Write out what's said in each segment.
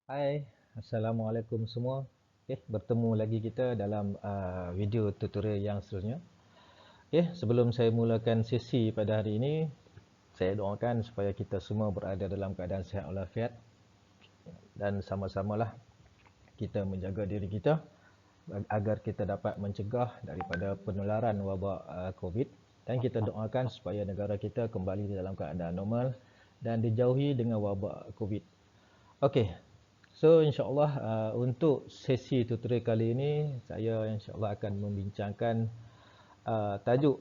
Hai, Assalamualaikum semua. Bertemu lagi kita dalam video tutorial yang seterusnya. Sebelum saya mulakan sesi pada hari ini, saya doakan supaya kita semua berada dalam keadaan sihat walafiat dan sama-samalah kita menjaga diri kita agar kita dapat mencegah daripada penularan wabak COVID, dan kita doakan supaya negara kita kembali dalam keadaan normal dan dijauhi dengan wabak COVID. Okey. So insyaAllah untuk sesi tutorial kali ini saya insyaAllah akan membincangkan tajuk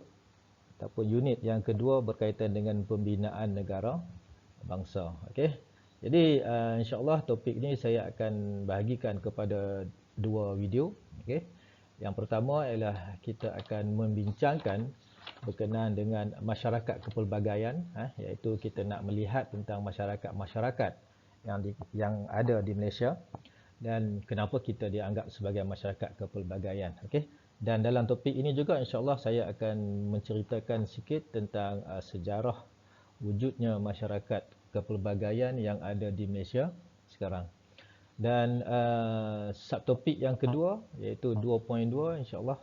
ataupun unit yang kedua berkaitan dengan pembinaan negara bangsa. Okey. Jadi insyaAllah topik ni saya akan bahagikan kepada dua video. Okey. Yang pertama ialah kita akan membincangkan berkenaan dengan masyarakat kepelbagaian, iaitu kita nak melihat tentang masyarakat-masyarakat yang ada di Malaysia dan kenapa kita dianggap sebagai masyarakat kepelbagaian. Okey. Dan dalam topik ini juga insya-Allah saya akan menceritakan sikit tentang sejarah wujudnya masyarakat kepelbagaian yang ada di Malaysia sekarang. Dan subtopik yang kedua iaitu 2.2 insya-Allah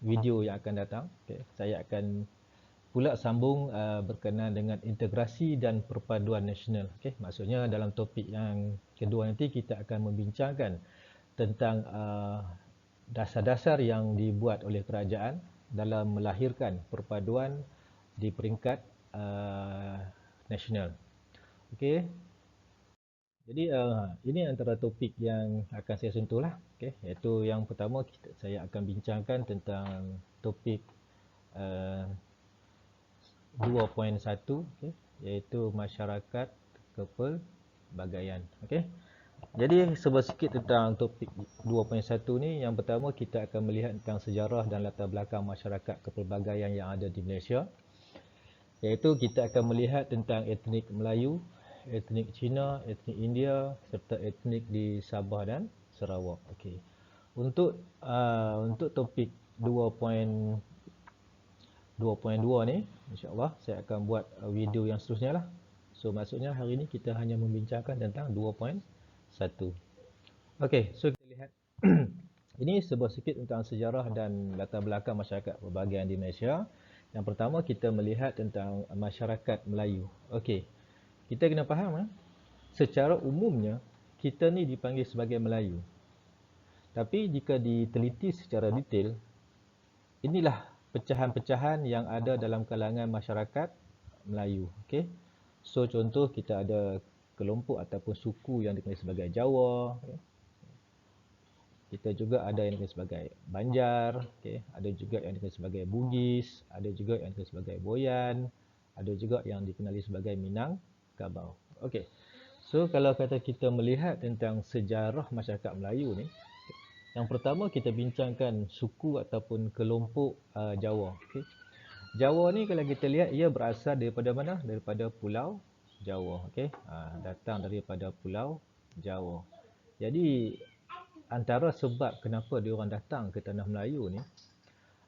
video yang akan datang. Okay. Saya akan pula sambung berkenaan dengan integrasi dan perpaduan nasional. Okay. Maksudnya dalam topik yang kedua nanti kita akan membincangkan tentang dasar-dasar yang dibuat oleh kerajaan dalam melahirkan perpaduan di peringkat nasional. Okey. Jadi ini antara topik yang akan saya sentuh lah. Okay. Iaitu yang pertama saya akan bincangkan tentang topik 2.1, okay, iaitu masyarakat kepelbagaian. Okay. Jadi sebuah sikit tentang topik 2.1 ni. Yang pertama kita akan melihat tentang sejarah dan latar belakang masyarakat kepelbagaian yang ada di Malaysia. Iaitu kita akan melihat tentang etnik Melayu, etnik Cina, etnik India serta etnik di Sabah dan Sarawak. Okey. Untuk topik 2.2 ni insya-Allah saya akan buat video yang seterusnya lah. So maksudnya hari ini kita hanya membincangkan tentang 2.1. Okey, so kita lihat ini sebuah sikit tentang sejarah dan latar belakang masyarakat kepelbagaian di Malaysia. Yang pertama kita melihat tentang masyarakat Melayu. Okey. Kita kena faham secara umumnya kita ni dipanggil sebagai Melayu. Tapi jika diteliti secara detail, inilah pecahan-pecahan yang ada dalam kalangan masyarakat Melayu. Okey. So contoh kita ada kelompok ataupun suku yang dikenali sebagai Jawa, okay. Kita juga ada yang dikenali sebagai Banjar, okay. Ada juga yang dikenali sebagai Bugis, ada juga yang dikenali sebagai Boyan, ada juga yang dikenali sebagai Minangkabau. Okey. So kalau kata kita melihat tentang sejarah masyarakat Melayu ni, yang pertama kita bincangkan suku ataupun kelompok Jawa. Okay. Jawa ni kalau kita lihat ia berasal daripada mana? Daripada Pulau Jawa. Okay. Datang daripada Pulau Jawa. Jadi antara sebab kenapa diorang datang ke tanah Melayu ni,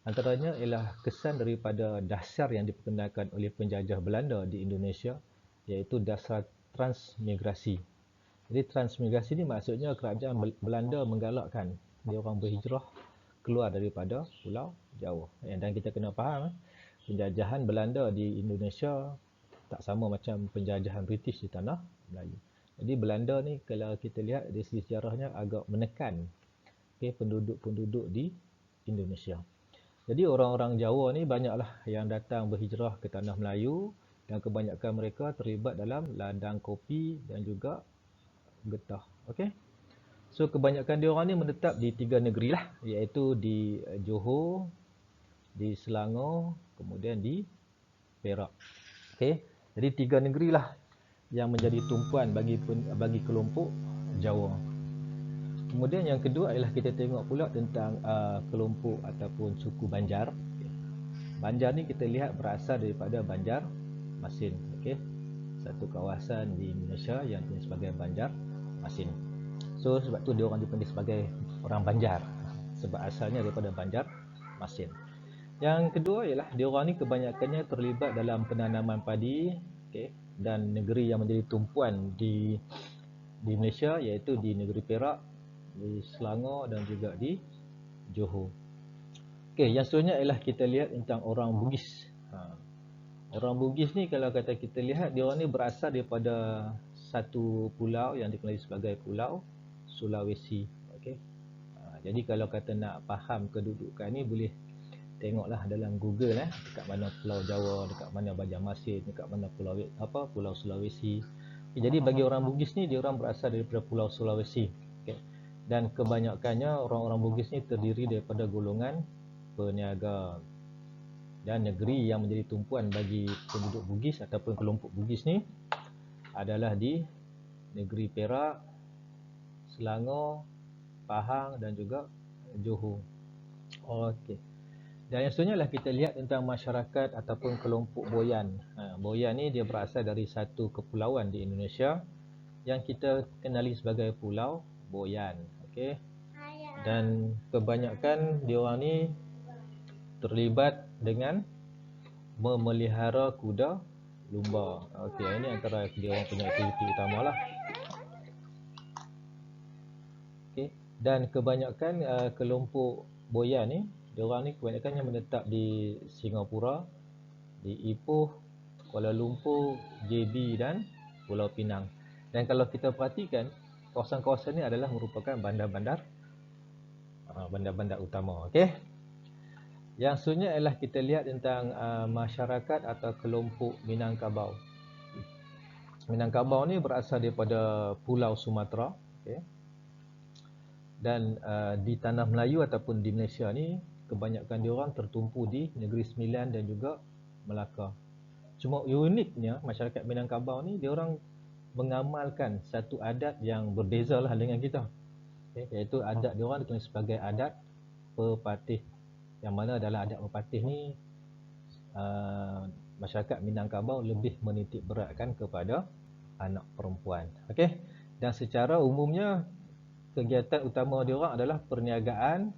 antaranya ialah kesan daripada dasar yang diperkenalkan oleh penjajah Belanda di Indonesia, iaitu dasar transmigrasi. Jadi transmigrasi ni maksudnya kerajaan Belanda menggalakkan dia orang berhijrah keluar daripada Pulau Jawa. Dan kita kena faham penjajahan Belanda di Indonesia tak sama macam penjajahan British di tanah Melayu. Jadi Belanda ni kalau kita lihat dari segi sejarahnya agak menekan penduduk-penduduk di Indonesia. Jadi orang-orang Jawa ni banyaklah yang datang berhijrah ke tanah Melayu dan kebanyakan mereka terlibat dalam ladang kopi dan juga getah. Okey. So kebanyakan diorang ni menetap di tiga negeri lah, iaitu di Johor, di Selangor, kemudian di Perak. Okey. Jadi tiga negeri lah yang menjadi tumpuan bagi kelompok Jawa. Kemudian yang kedua ialah kita tengok pula tentang kelompok ataupun suku Banjar. Banjar ni kita lihat berasal daripada Banjar Masin. Okey. Satu kawasan di Indonesia yang dikenali sebagai Banjar Masin. So sebab tu dia orang dipanggil sebagai orang Banjar, sebab asalnya daripada Banjar Masin. Yang kedua ialah dia orang ni kebanyakannya terlibat dalam penanaman padi, okay, dan negeri yang menjadi tumpuan di di Malaysia, iaitu di negeri Perak, di Selangor dan juga di Johor. Okey, yang seterusnya ialah kita lihat tentang orang Bugis. Orang Bugis ni kalau kata kita lihat, dia orang ni berasal daripada satu pulau yang dikenali sebagai Pulau Sulawesi. Okey. Jadi kalau kata nak faham kedudukan ni, boleh tengoklah dalam Google dekat mana Pulau Jawa, dekat mana Banjarmasin, dekat mana Pulau Sulawesi. Jadi bagi orang Bugis ni, dia orang berasal daripada Pulau Sulawesi. Okay. Dan kebanyakannya orang-orang Bugis ni terdiri daripada golongan peniaga. Dan negeri yang menjadi tumpuan bagi penduduk Bugis ataupun kelompok Bugis ni adalah di negeri Perak, Selangor, Pahang dan juga Johor. Okey. Dan yang seterusnya lah kita lihat tentang masyarakat ataupun kelompok Boyan. Boyan ni dia berasal dari satu kepulauan di Indonesia yang kita kenali sebagai Pulau Boyan. Okey. Dan kebanyakan dia orang ni terlibat dengan memelihara kuda lumba. Okey, ini antara dia orang punya aktiviti utamalah. Okey. Dan kebanyakan kelompok Boyan ni, dia orang ni kebanyakan yang menetap di Singapura, di Ipoh, Kuala Lumpur, JB dan Pulau Pinang. Dan kalau kita perhatikan, kawasan-kawasan ni adalah merupakan bandar-bandar utama. Okey. Yang seterusnya ialah kita lihat tentang masyarakat atau kelompok Minangkabau. Minangkabau ni berasal daripada Pulau Sumatera. Okey. Dan di tanah Melayu ataupun di Malaysia ni, kebanyakan diorang tertumpu di Negeri Sembilan dan juga Melaka. Cuma uniknya masyarakat Minangkabau ni, diorang mengamalkan satu adat yang berbeza lah dengan kita. Okay, iaitu adat diorang dikenali sebagai adat pepatih. Yang mana dalam adat pepatih ni, masyarakat Minangkabau lebih menitik beratkan kepada anak perempuan. Okay? Dan secara umumnya, kegiatan utama diorang adalah perniagaan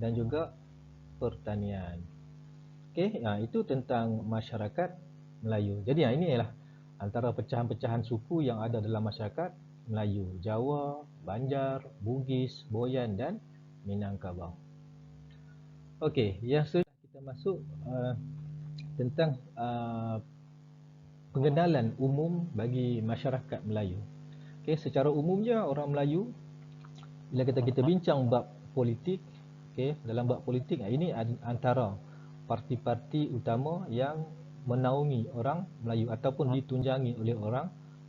dan juga pertanian. Okey, itu tentang masyarakat Melayu. Jadi ini ialah antara pecahan-pecahan suku yang ada dalam masyarakat Melayu, Jawa, Banjar, Bugis, Boyan dan Minangkabau. Okey, yang seterusnya kita masuk tentang pengenalan umum bagi masyarakat Melayu. Okey, secara umumnya orang Melayu, bila kita bincang bab politik, okey, dalam bab politik ini antara parti-parti utama yang menaungi orang Melayu ataupun ditunjangi oleh orang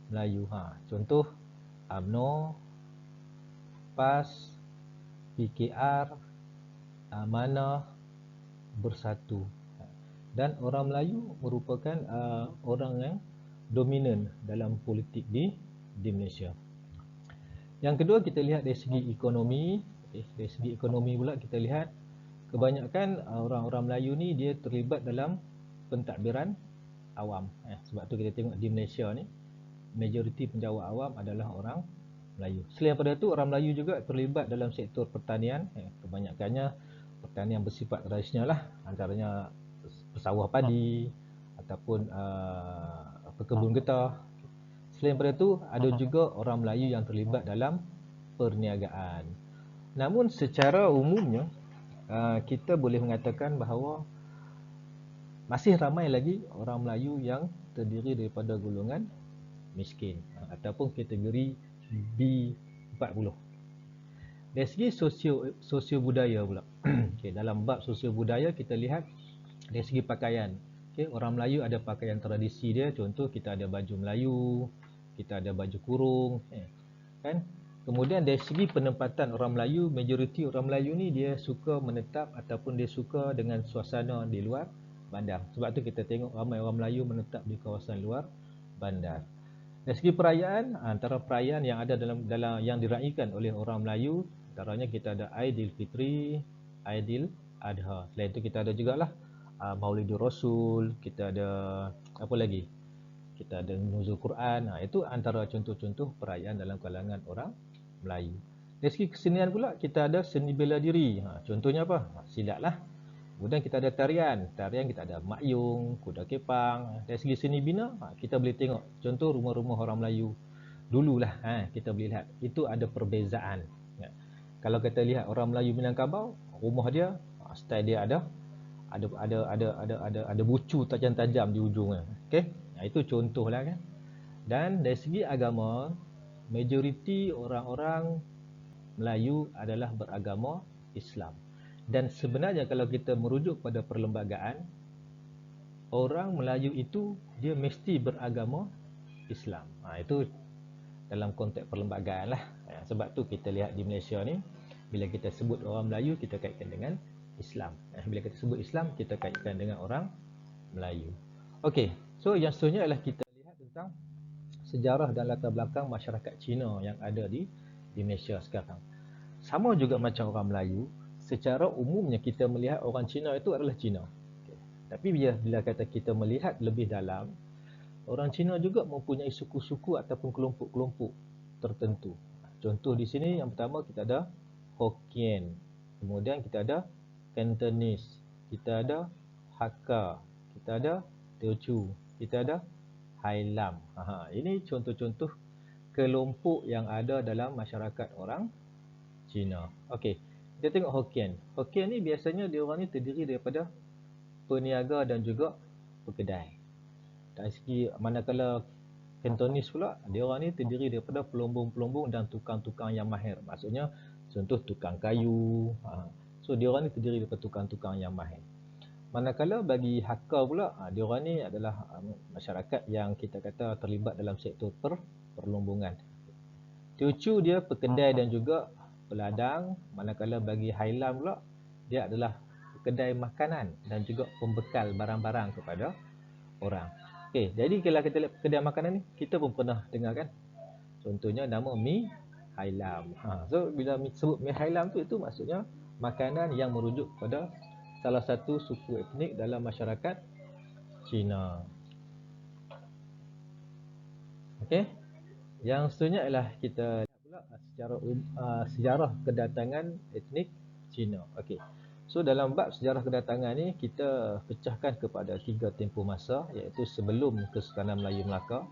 Melayu. Contoh UMNO, PAS, PKR, Amanah, Bersatu. Dan orang Melayu merupakan orang yang dominan dalam politik di Malaysia. Yang kedua, kita lihat dari segi ekonomi. Dari segi ekonomi pula kita lihat kebanyakan orang-orang Melayu ni dia terlibat dalam pentadbiran awam. Sebab tu kita tengok di Malaysia ni, majoriti penjawat awam adalah orang Melayu. Selain daripada itu, orang Melayu juga terlibat dalam sektor pertanian. Kebanyakannya pertanian bersifat tradisional lah, antaranya pesawah padi ataupun pekebun getah. Selain daripada itu, ada juga orang Melayu yang terlibat dalam perniagaan. Namun secara umumnya, kita boleh mengatakan bahawa masih ramai lagi orang Melayu yang terdiri daripada golongan miskin ataupun kategori B40. Dari segi sosio budaya pula. Okay, dalam bab sosio budaya kita lihat dari segi pakaian. Okay, orang Melayu ada pakaian tradisi dia. Contoh kita ada baju Melayu, kita ada baju kurung, kan? Kemudian dari segi penempatan orang Melayu, majoriti orang Melayu ni dia suka menetap ataupun dia suka dengan suasana di luar bandar. Sebab tu kita tengok ramai orang Melayu menetap di kawasan luar bandar. Dari segi perayaan, antara perayaan yang ada dalam yang diraikan oleh orang Melayu, antaranya kita ada Aidilfitri, Aidil Adha. Selain itu kita ada jugalah Maulidur Rasul, kita ada apa lagi? Kita ada Nuzul Quran. Itu antara contoh-contoh perayaan dalam kalangan orang Melayu. Dari segi kesenian pula, kita ada seni bela diri. Contohnya apa? Silat lah. Kemudian kita ada tarian. Tarian kita ada Mak Yung, Kuda Kepang. Dari segi seni bina, kita boleh tengok contoh rumah-rumah orang Melayu. dululah kita boleh lihat itu ada perbezaan. Ya. Kalau kita lihat orang Melayu Minangkabau, rumah dia style dia ada bucu tajam-tajam di ujungnya. Okey. Itu contohlah kan. Dan dari segi agama, majoriti orang-orang Melayu adalah beragama Islam. Dan sebenarnya kalau kita merujuk pada perlembagaan, orang Melayu itu dia mesti beragama Islam. Itu dalam konteks perlembagaan lah. Sebab tu kita lihat di Malaysia ni, bila kita sebut orang Melayu, kita kaitkan dengan Islam. Bila kita sebut Islam, kita kaitkan dengan orang Melayu. Okey, so yang seterusnya adalah kita lihat tentang sejarah dan latar belakang masyarakat Cina yang ada di Malaysia sekarang. Sama juga macam orang Melayu, secara umumnya kita melihat orang Cina itu adalah Cina. Okay. Tapi bila kata kita melihat lebih dalam, orang Cina juga mempunyai suku-suku ataupun kelompok-kelompok tertentu. Contoh di sini yang pertama kita ada Hokkien, kemudian kita ada Cantonese, kita ada Hakka, kita ada Teochew, kita ada Hailam. Ini contoh-contoh kelompok yang ada dalam masyarakat orang Cina. Okey, kita tengok Hokkien. Hokkien ni biasanya diorang ni terdiri daripada peniaga dan juga pekedai. Dari segi manakala Cantonese pula, diorang ni terdiri daripada pelombong-pelombong dan tukang-tukang yang mahir. Maksudnya contoh tukang kayu. So diorang ni terdiri daripada tukang-tukang yang mahir. Manakala bagi Hakka pula, diorang ni adalah masyarakat yang kita kata terlibat dalam sektor perlombongan. Teochew dia pekedai dan juga peladang, manakala bagi Hailam pula dia adalah kedai makanan dan juga pembekal barang-barang kepada orang. Okey, jadi kalau kita lihat kedai makanan ni, kita pun pernah dengar kan? Contohnya nama mi Hailam. So bila sebut mi Hailam tu, itu maksudnya makanan yang merujuk pada salah satu suku etnik dalam masyarakat Cina. Okey. Yang seterusnya ialah kita lihat pula secara sejarah kedatangan etnik Cina. Okey. So dalam bab sejarah kedatangan ni kita pecahkan kepada 3 tempoh masa, iaitu sebelum Kesultanan Melayu Melaka,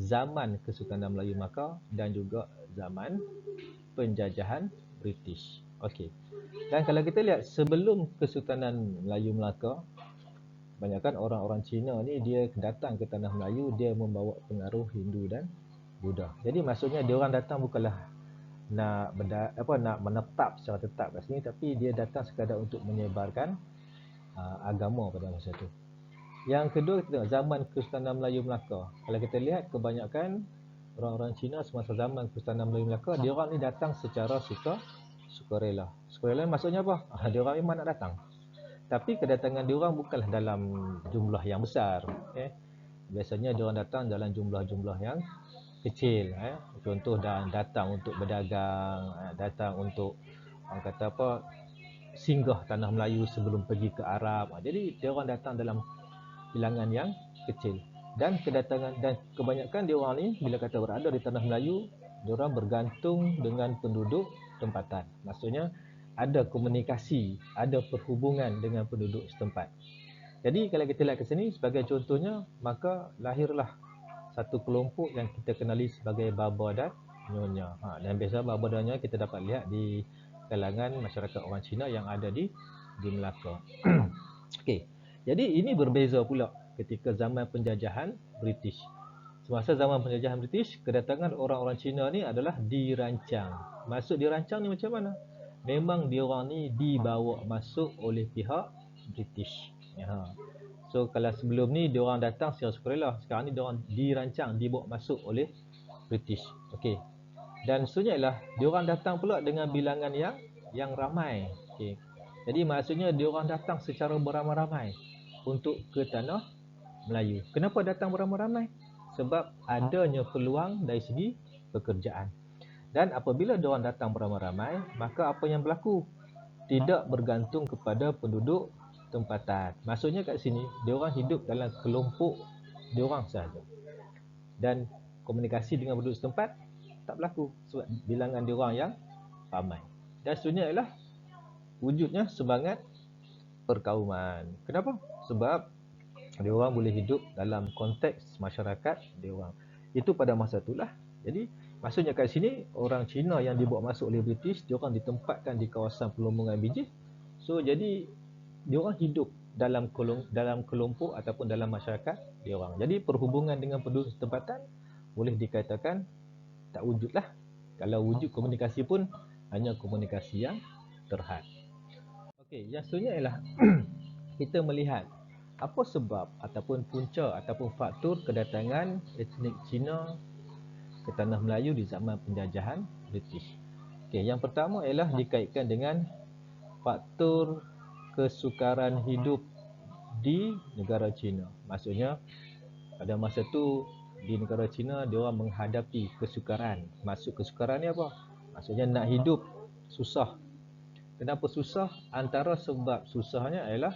zaman Kesultanan Melayu Melaka dan juga zaman penjajahan British. Okey. Dan kalau kita lihat sebelum Kesultanan Melayu Melaka, banyakkan orang-orang Cina ni dia datang ke tanah Melayu, dia membawa pengaruh Hindu dan Buddha. Jadi maksudnya dia orang datang bukanlah nak nak menetap secara tetap kat sini, tapi dia datang sekadar untuk menyebarkan agama pada masa itu. Yang kedua, kita tengok zaman Kesultanan Melayu Melaka. Kalau kita lihat kebanyakan orang-orang Cina semasa zaman Kesultanan Melayu Melaka, dia orang ni datang secara sukarela. Sukarela maksudnya apa? Dia orang memang nak datang. Tapi kedatangan dia orang bukanlah dalam jumlah yang besar. Biasanya dia orang datang dalam jumlah-jumlah yang kecil. Contoh datang untuk berdagang, datang untuk orang kata apa, singgah tanah Melayu sebelum pergi ke Arab. Jadi dia orang datang dalam bilangan yang kecil. Dan kedatangan dan kebanyakan dia orang ni bila kata berada di tanah Melayu, dia orang bergantung dengan penduduk tempatan. Maksudnya ada komunikasi, ada perhubungan dengan penduduk setempat. Jadi kalau kita lihat ke sini sebagai contohnya, maka lahirlah satu kelompok yang kita kenali sebagai Baba dan Nyonya. Dan biasa Baba dan Nyonya kita dapat lihat di kalangan masyarakat orang Cina yang ada di Melaka. Okey. Jadi ini berbeza pula ketika zaman penjajahan British. Semasa zaman penjajahan British, kedatangan orang-orang Cina ni adalah dirancang. Maksud dirancang ni macam mana? Memang diorang ni dibawa masuk oleh pihak British. So kalau sebelum ni diorang datang secara sukarela, sekarang ni diorang dirancang, dibawa masuk oleh British. Okey. Dan seterusnya ialah diorang datang pula dengan bilangan yang ramai. Okey. Jadi maksudnya diorang datang secara beramai-ramai untuk ke tanah Melayu. Kenapa datang beramai-ramai? Sebab adanya peluang dari segi pekerjaan. Dan apabila diorang datang beramai-ramai, maka apa yang berlaku? Tidak bergantung kepada penduduk tempatan. Maksudnya kat sini, diorang hidup dalam kelompok diorang sahaja. Dan komunikasi dengan penduduk setempat tak berlaku sebab bilangan diorang yang ramai. Dan seterusnya ialah wujudnya semangat perkauman. Kenapa? Sebab diorang boleh hidup dalam konteks masyarakat diorang. Itu pada masa itulah Jadi maksudnya kat sini orang Cina yang dibawa masuk oleh British, dia orang ditempatkan di kawasan pelumbungan biji. So jadi dia orang hidup dalam kelompok ataupun dalam masyarakat dia orang. Jadi perhubungan dengan penduduk tempatan boleh dikatakan tak wujud lah. Kalau wujud komunikasi pun hanya komunikasi yang terhad. Okey, yang seterusnya ialah kita melihat apa sebab ataupun punca ataupun faktor kedatangan etnik Cina ke tanah Melayu di zaman penjajahan British. Okey, yang pertama ialah dikaitkan dengan faktor kesukaran hidup di negara China. Maksudnya pada masa tu di negara China dia orang menghadapi kesukaran. Maksud kesukaran ni apa? Maksudnya nak hidup susah. Kenapa susah? Antara sebab susahnya ialah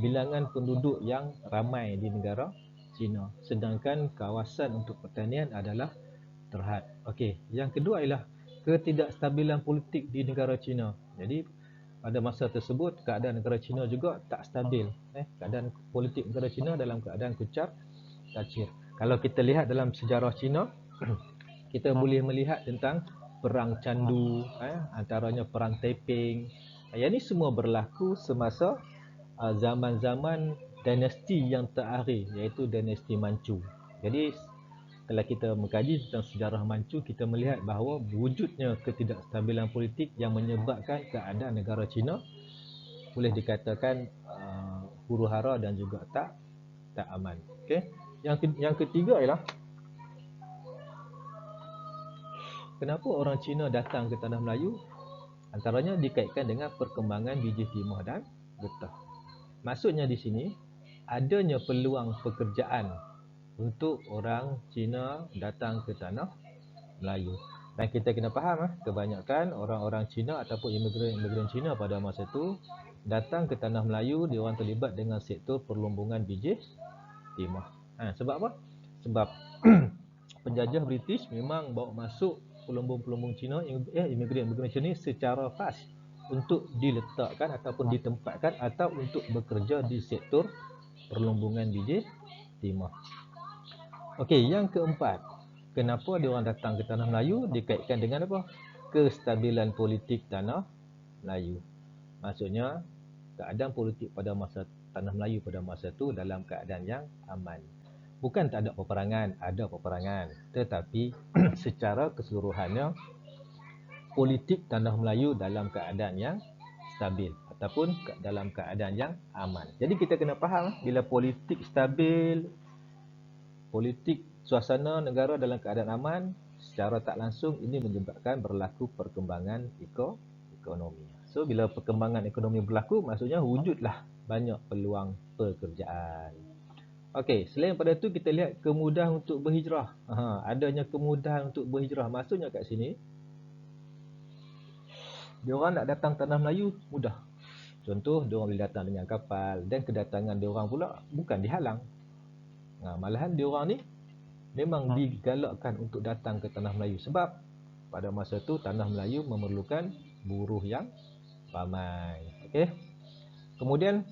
bilangan penduduk yang ramai di negara China. Sedangkan kawasan untuk pertanian adalah terhad. Okey, yang kedua ialah ketidakstabilan politik di negara China. Jadi pada masa tersebut keadaan negara China juga tak stabil. Keadaan politik negara China dalam keadaan kucar kacir. Kalau kita lihat dalam sejarah China, kita boleh melihat tentang perang candu, antaranya perang Taiping. Yang ini semua berlaku semasa zaman-zaman dinasti yang terakhir, iaitu dinasti Manchu. Jadi kalau kita mengkaji tentang sejarah Manchu, kita melihat bahawa wujudnya ketidakstabilan politik yang menyebabkan keadaan negara China boleh dikatakan huru-hara dan juga tak aman. Okey. Yang ketiga ialah kenapa orang Cina datang ke tanah Melayu? Antaranya dikaitkan dengan perkembangan biji timah dan getah. Maksudnya di sini adanya peluang pekerjaan untuk orang Cina datang ke tanah Melayu. Dan kita kena faham kebanyakan orang-orang Cina ataupun imigran Cina pada masa itu datang ke tanah Melayu, dia orang terlibat dengan sektor perlumbungan biji timah. Sebab apa? Sebab penjajah British memang bawa masuk pelumbung-pelumbung Cina, imigran Cina secara khas untuk diletakkan ataupun ditempatkan atau untuk bekerja di sektor perlumbungan biji timah. Okey, yang keempat, kenapa dia orang datang ke tanah Melayu dikaitkan dengan apa? Kestabilan politik tanah Melayu. Maksudnya keadaan politik pada masa tanah Melayu pada masa itu dalam keadaan yang aman. Bukan tak ada peperangan, ada peperangan. Tetapi secara keseluruhannya politik tanah Melayu dalam keadaan yang stabil ataupun dalam keadaan yang aman. Jadi kita kena faham bila politik stabil, politik suasana negara dalam keadaan aman, secara tak langsung ini menyebabkan berlaku perkembangan ekonomi. So bila perkembangan ekonomi berlaku, maksudnya wujudlah banyak peluang pekerjaan. Okey, selain pada itu kita lihat kemudahan untuk berhijrah. Adanya kemudahan untuk berhijrah. Maksudnya kat sini diorang nak datang tanah Melayu mudah. Contoh, diorang boleh datang dengan kapal dan kedatangan diorang pula bukan dihalang. Malahan diorang ni memang digalakkan untuk datang ke tanah Melayu sebab pada masa itu tanah Melayu memerlukan buruh yang ramai. Okey. Kemudian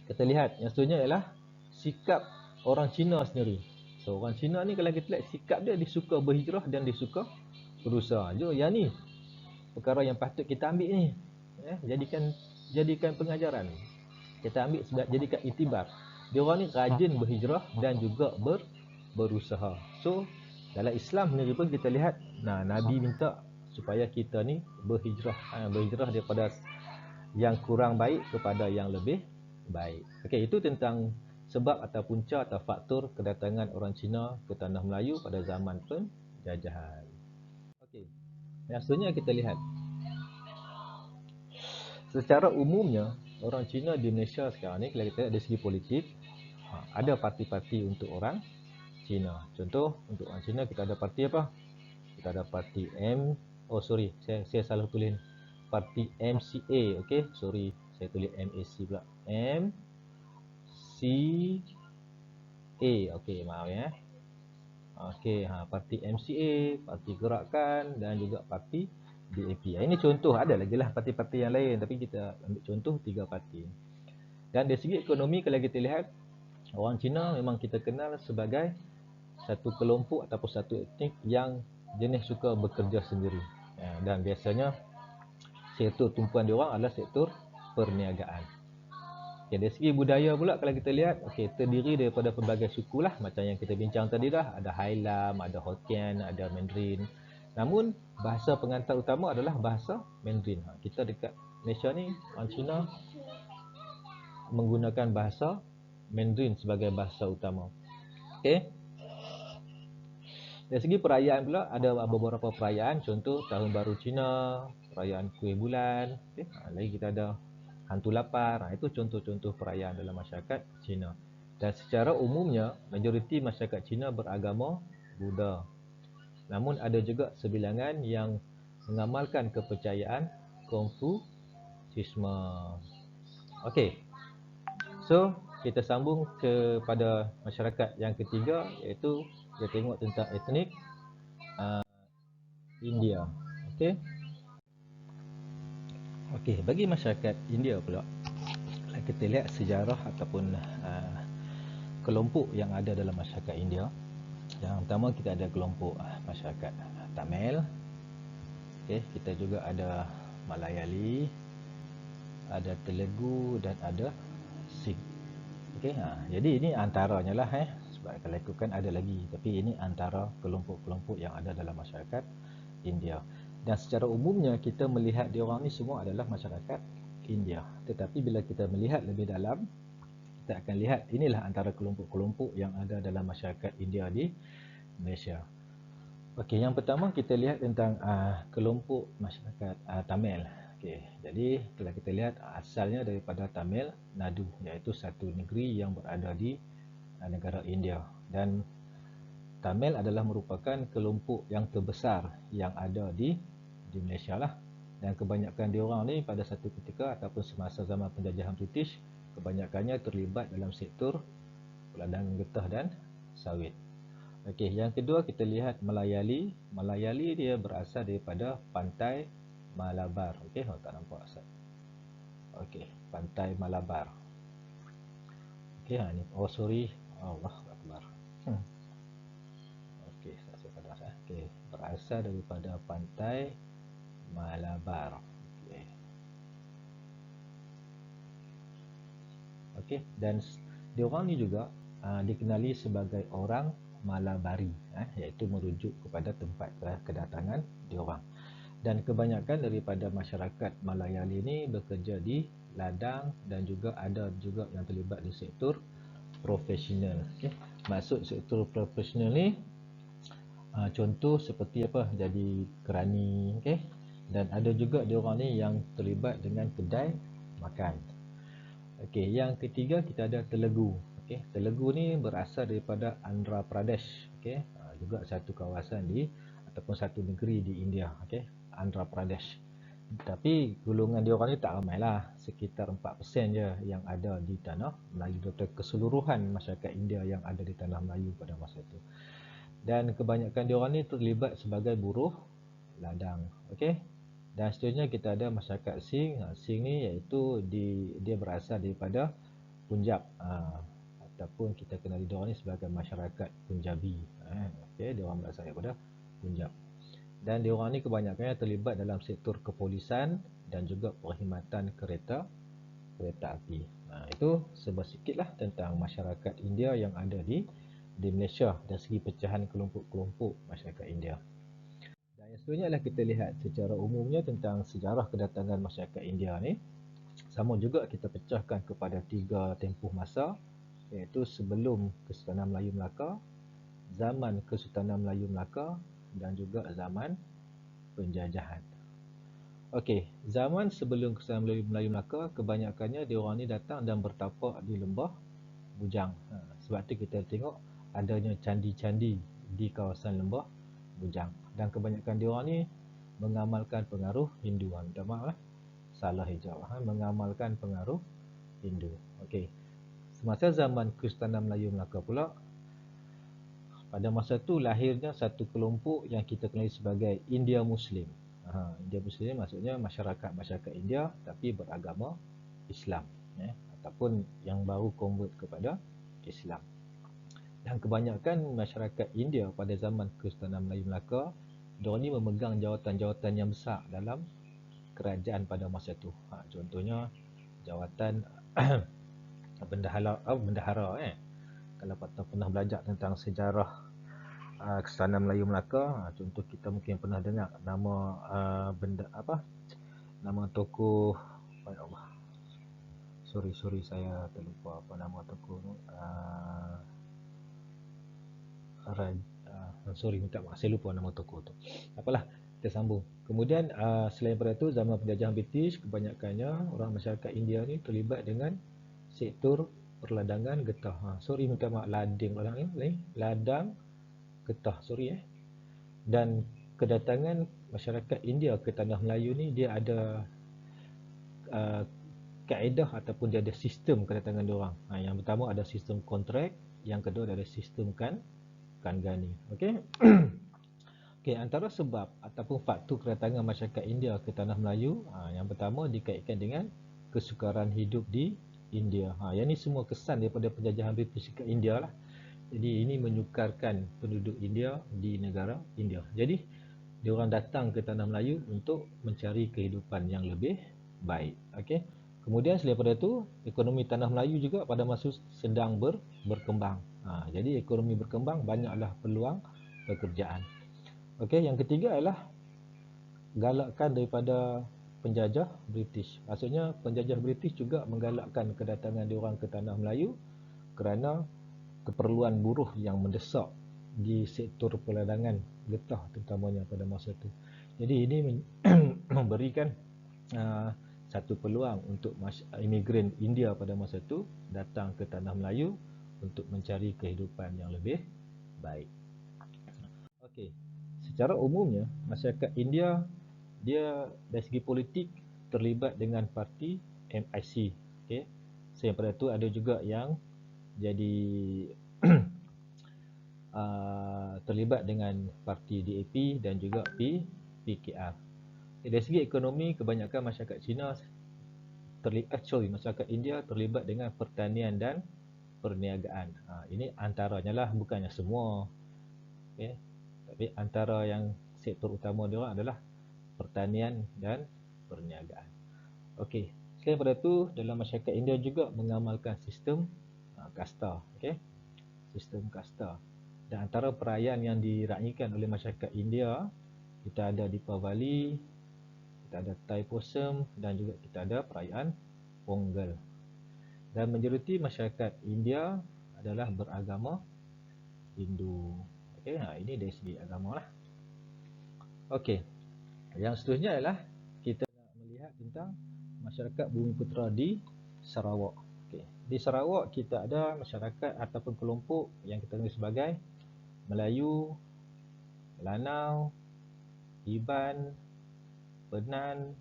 kita lihat yang seterusnya ialah sikap orang Cina sendiri. So orang Cina ni kalau kita lihat sikap dia suka berhijrah dan dia suka berusaha. Yang ni perkara yang patut kita ambil ni. Jadikan pengajaran. Kita ambil jadikan iktibar. Dia orang ni rajin berhijrah dan juga berusaha. So dalam Islam sendiri pun kita lihat Nabi minta supaya kita ni berhijrah, berhijrah daripada yang kurang baik kepada yang lebih baik. Okey, itu tentang sebab atau punca atau faktor kedatangan orang Cina ke tanah Melayu pada zaman penjajahan. Okey. Yang seterusnya kita lihat. Secara umumnya orang Cina di Malaysia sekarang ni kalau kita lihat dari segi politik, ada parti-parti untuk orang Cina. Contoh untuk orang Cina kita ada parti apa? Kita ada parti saya salah tulis. Parti MCA, okey. Sorry, saya tulis MAC pula. MCA. Okey, maaf ya. Okey, parti MCA, parti Gerakan dan juga parti DAP. Ini contoh, ada lagi lah parti-parti yang lain tapi kita ambil contoh 3 parti. Dan dari segi ekonomi kalau kita lihat orang Cina memang kita kenal sebagai satu kelompok ataupun satu etnik yang jenis suka bekerja sendiri. Dan biasanya sektor tumpuan diorang adalah sektor perniagaan. Okay, dari segi budaya pula kalau kita lihat, terdiri daripada pelbagai suku lah, macam yang kita bincang tadi dah, ada Hailam, ada Hokkien, ada Mandarin. Namun bahasa pengantar utama adalah bahasa Mandarin. Kita dekat Malaysia ni, orang Cina menggunakan bahasa Mandarin sebagai bahasa utama. Okey. Dari segi perayaan pula, ada beberapa perayaan, contoh Tahun Baru Cina, perayaan Kuih Bulan, lagi kita ada Hantu Lapar. Itu contoh-contoh perayaan dalam masyarakat Cina. Dan secara umumnya, majoriti masyarakat Cina beragama Buddha. Namun ada juga sebilangan yang mengamalkan kepercayaan Konfusisme. Okey. So, kita sambung kepada masyarakat yang ketiga, iaitu kita tengok tentang etnik India. Okey. Okey, bagi masyarakat India pula, kalau kita lihat sejarah ataupun kelompok yang ada dalam masyarakat India. Yang pertama kita ada kelompok masyarakat Tamil. Okey, kita juga ada Malayali, ada Telugu dan ada Sikh. Okey, jadi ini antaranya lah sebab kalau ikutkan ada lagi, tapi ini antara kelompok-kelompok yang ada dalam masyarakat India. Dan secara umumnya kita melihat diorang ni semua adalah masyarakat India. Tetapi bila kita melihat lebih dalam, kita akan lihat inilah antara kelompok-kelompok yang ada dalam masyarakat India di Malaysia. Okey, yang pertama kita lihat tentang kelompok masyarakat Tamil. Okey, jadi kalau kita lihat asalnya daripada Tamil Nadu, iaitu satu negeri yang berada di negara India. Dan Tamil adalah merupakan kelompok yang terbesar yang ada di Malaysia lah. Dan kebanyakan diorang ni pada satu ketika ataupun semasa zaman penjajahan British, kebanyakannya terlibat dalam sektor ladang getah dan sawit. Okey, yang kedua kita lihat Malayali. Malayali dia berasal daripada pantai Malabar. Okey, tak nampak asal. Okey, pantai Malabar. Okey, ni sorry. Allah Akbar. Okey, saya padas Okey, berasal daripada pantai Malabar. Okey. Okey, dan diorang ni juga dikenali sebagai orang Malabari, iaitu merujuk kepada tempat kedatangan diorang. Dan kebanyakan daripada masyarakat Malayali ini bekerja di ladang dan juga ada juga yang terlibat di sektor profesional. Okay. Maksud sektor profesional ni contoh seperti apa, jadi kerani, okay. Dan ada juga diorang ni yang terlibat dengan kedai makan. Okey, yang ketiga kita ada Telugu. Okey, Telugu ni berasal daripada Andhra Pradesh. Okey, juga satu kawasan di ataupun satu negeri di India. Okey, Andhra Pradesh. Tapi golongan dia orang ni tak ramai lah, sekitar 4% je yang ada di tanah Melayu daripada keseluruhan masyarakat India yang ada di tanah Melayu pada masa itu. Dan kebanyakan dia orang ni terlibat sebagai buruh ladang. Okey. Dan seterusnya kita ada masyarakat Singh. Singh ni iaitu dia berasal daripada Punjab, ataupun kita kenali dia orang ni sebagai masyarakat Punjabi. Okey, dia orang berasal daripada Punjab. Dan diorang ni kebanyakannya terlibat dalam sektor kepolisan dan juga perkhidmatan kereta api. Itu sedikit lah tentang masyarakat India yang ada di Malaysia dari segi pecahan kelompok-kelompok masyarakat India. Dan yang seterusnya adalah kita lihat secara umumnya tentang sejarah kedatangan masyarakat India ni. Sama juga kita pecahkan kepada 3 tempoh masa, iaitu sebelum Kesultanan Melayu Melaka, zaman Kesultanan Melayu Melaka dan juga zaman penjajahan. Okey, zaman sebelum Kesultanan Melayu Melaka, kebanyakannya diorang ni datang dan bertapak di lembah Bujang. Sebab tu kita tengok adanya candi-candi di kawasan lembah Bujang. Dan kebanyakan diorang ni mengamalkan pengaruh Hindu. Minta maaf lah, salah hijau. Mengamalkan pengaruh Hindu. Okey, semasa zaman Kesultanan Melayu Melaka pula, pada masa itu lahirnya satu kelompok yang kita kenali sebagai India Muslim. India Muslim maksudnya masyarakat India tapi beragama Islam, ataupun yang baru convert kepada Islam. Dan kebanyakan masyarakat India pada zaman Kesultanan Melayu Melaka diorang ni memegang jawatan-jawatan yang besar dalam kerajaan pada masa tu. Contohnya jawatan bendahara Kalau patut pernah belajar tentang sejarah kesultanan Melayu Melaka, contoh kita mungkin pernah dengar nama nama tokoh, Allah, sorry saya terlupa apa nama tokoh tu. Sorry, minta maaf, saya lupa nama tokoh tu. Apalah, kita sambung. Kemudian selain daripada itu, zaman penjajahan British, kebanyakannya orang masyarakat India ni terlibat dengan sektor perladangan getah. Sorry, minta maaf, ladang getah, sorry. Dan kedatangan masyarakat India ke tanah Melayu ni, dia ada kaedah ataupun dia ada sistem kedatangan diorang. Yang pertama ada sistem kontrak, yang kedua ada sistem Kangani. Okey. Okey, antara sebab ataupun faktor kedatangan masyarakat India ke tanah Melayu, yang pertama dikaitkan dengan kesukaran hidup di India. Yang ni semua kesan daripada penjajahan British ke India lah. Jadi ini menyukarkan penduduk India di negara India. Jadi diorang datang ke tanah Melayu untuk mencari kehidupan yang lebih baik. Okey. Kemudian selain daripada itu, ekonomi tanah Melayu juga pada masa sedang berkembang. Jadi ekonomi berkembang, banyaklah peluang pekerjaan. Okey, yang ketiga adalah galakkan daripada penjajah British. Maksudnya penjajah British juga menggalakkan kedatangan diorang ke tanah Melayu kerana keperluan buruh yang mendesak di sektor perladangan getah terutamanya pada masa itu. Jadi ini memberikan satu peluang untuk imigran India pada masa itu datang ke tanah Melayu untuk mencari kehidupan yang lebih baik. Okey, secara umumnya masyarakat India dia dari segi politik terlibat dengan parti MIC. Okey. Selain daripada itu ada juga yang jadi terlibat dengan parti DAP dan juga PKR. Dari segi ekonomi, kebanyakan masyarakat Cina masyarakat India terlibat dengan pertanian dan perniagaan. Ini antaranya lah, bukannya semua. Okay. Tapi antara yang sektor utama dia adalah pertanian dan perniagaan. Okey. Selain daripada itu, dalam masyarakat India juga mengamalkan sistem kasta. Okay. Sistem kasta. Dan antara perayaan yang diraikan oleh masyarakat India, kita ada Deepavali, kita ada Thaipusam dan juga kita ada perayaan Pongal. Dan majoriti masyarakat India adalah beragama Hindu. Okey, ini dari segi agama lah. Okey. Yang seterusnya adalah kita nak melihat tentang masyarakat Bumiputera di Sarawak. Okey. Di Sarawak kita ada masyarakat ataupun kelompok yang kita panggil sebagai Melayu, Lanau, Iban, Penan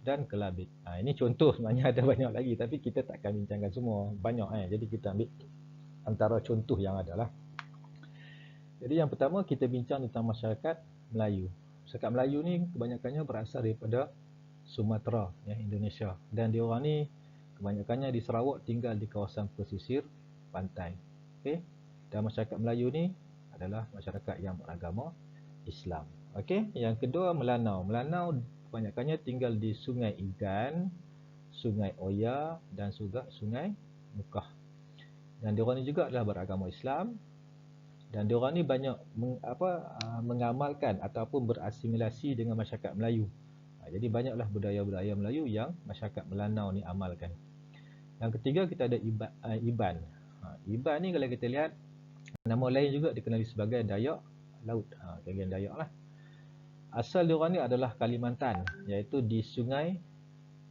dan Kelabit. Ini contoh, sebenarnya ada banyak lagi tapi kita tak akan bincangkan semua. Banyak jadi kita ambil antara contoh yang ada lah. Jadi yang pertama kita bincang tentang masyarakat Melayu. Masyarakat Melayu ni kebanyakannya berasal daripada Sumatera, Indonesia. Dan diorang ni kebanyakannya di Sarawak tinggal di kawasan pesisir pantai. Okey. Dan masyarakat Melayu ni adalah masyarakat yang beragama Islam. Okey. Yang kedua Melanau. Melanau kebanyakannya tinggal di Sungai Igan, Sungai Oya dan juga Sungai Mukah. Dan diorang ni juga adalah beragama Islam. Dan diorang ni banyak mengamalkan ataupun berasimilasi dengan masyarakat Melayu. Jadi banyaklah budaya-budaya Melayu yang masyarakat Melanau ni amalkan. Yang ketiga kita ada Iban. Iban ni kalau kita lihat nama lain juga dikenali sebagai Dayak Laut. Bahagian Dayak lah. Asal diorang ni adalah Kalimantan, iaitu di Sungai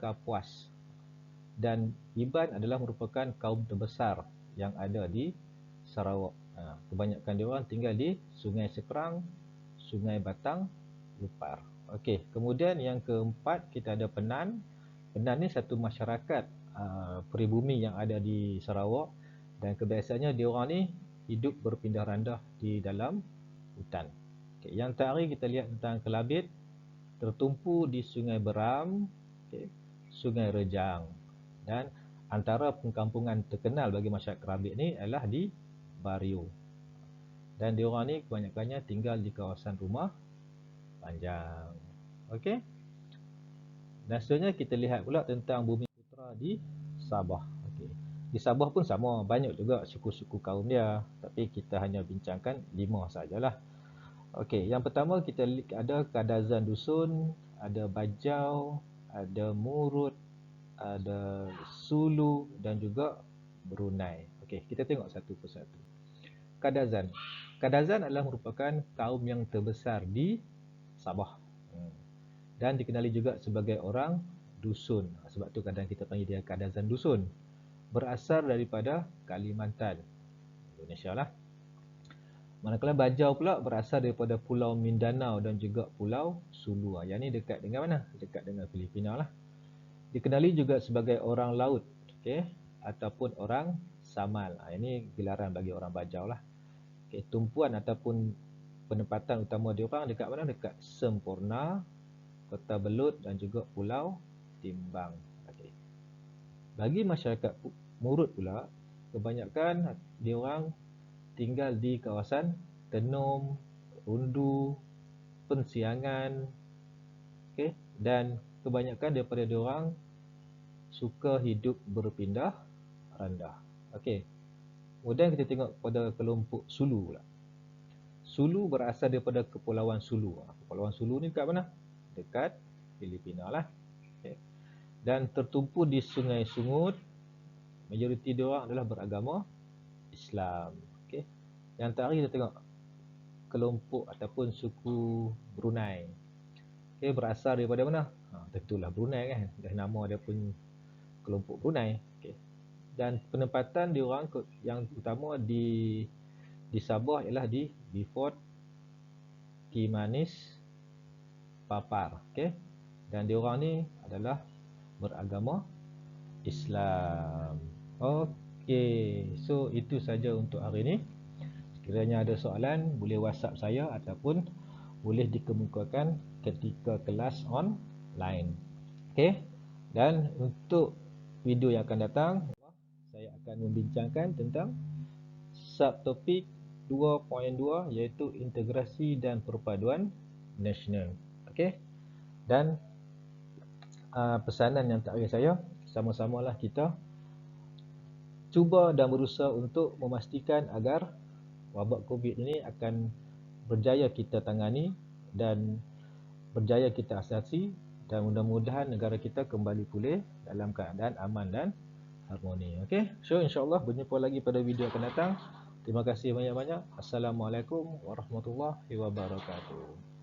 Kapuas. Dan Iban adalah merupakan kaum terbesar yang ada di Sarawak. Kebanyakan diorang tinggal di Sungai Sekerang, Sungai Batang, Lupar. Okey, kemudian yang keempat kita ada Penan. Penan ni satu masyarakat peribumi yang ada di Sarawak dan kebiasaannya diorang ni hidup berpindah randah di dalam hutan. Okay. Yang terakhir kita lihat tentang Kelabit, tertumpu di Sungai Beram, Sungai Rejang, dan antara pengkampungan terkenal bagi masyarakat Kelabit ni adalah di Bario. Dan diorang ni kebanyakannya tinggal di kawasan rumah panjang. Okey. Dan seterusnya kita lihat pula tentang Bumi Putra di Sabah. Okey. Di Sabah pun sama, banyak juga suku-suku kaum dia, tapi kita hanya bincangkan 5 sajalah. Okey, yang pertama kita ada Kadazan Dusun, ada Bajau, ada Murut, ada Sulu dan juga Brunei. Okey, kita tengok satu persatu. Kadazan. Kadazan adalah merupakan kaum yang terbesar di Sabah. Dan dikenali juga sebagai orang dusun. Sebab tu kadang kita panggil dia Kadazan Dusun. Berasal daripada Kalimantan, Indonesia lah. Manakala Bajau pula berasal daripada Pulau Mindanao dan juga Pulau Sulu. Yang ni dekat dengan mana? Dekat dengan Filipina lah. Dikenali juga sebagai orang laut, okey, ataupun orang Samal. Ini gelaran bagi orang Bajau lah. Okey, tumpuan ataupun penempatan utama dia orang dekat mana? Dekat Semporna, Kota Belud dan juga Pulau Timbang. Okay. Bagi masyarakat Murut pula, kebanyakan dia orang tinggal di kawasan Tenom, Rundu, Pensiangan, okay, dan kebanyakan daripada dia orang suka hidup berpindah randah. Okey. Kemudian kita tengok pada kelompok Sulu pula. Sulu berasal daripada Kepulauan Sulu. Kepulauan Sulu ni dekat mana? Dekat Filipina lah. Okay. Dan tertumpu di Sungai Sungut. Majoriti dia orang adalah beragama Islam. Okay. Yang terakhir kita tengok kelompok ataupun suku Brunei. Okay, berasal daripada mana? Tentulah Brunei kan. Dah nama dia pun kelompok Brunei. Okay. Dan penempatan dia orang yang utama di Sabah ialah di Beaufort, Kimanis, Papar. Okay. Dan dia orang ni adalah beragama Islam. Okey, so itu saja untuk hari ini. Sekiranya ada soalan, boleh WhatsApp saya ataupun boleh dikemukakan ketika kelas online. Okey. Dan untuk video yang akan datang, saya akan membincangkan tentang subtopik 2.2 iaitu integrasi dan perpaduan nasional. Okey. Dan pesanan yang terakhir saya, sama-samalah kita cuba dan berusaha untuk memastikan agar wabak COVID ini akan berjaya kita tangani dan berjaya kita asasi, dan mudah-mudahan negara kita kembali pulih dalam keadaan aman dan harmoni. Okey, so insyaAllah berjumpa lagi pada video akan datang. Terima kasih banyak-banyak. Assalamualaikum warahmatullahi wabarakatuh.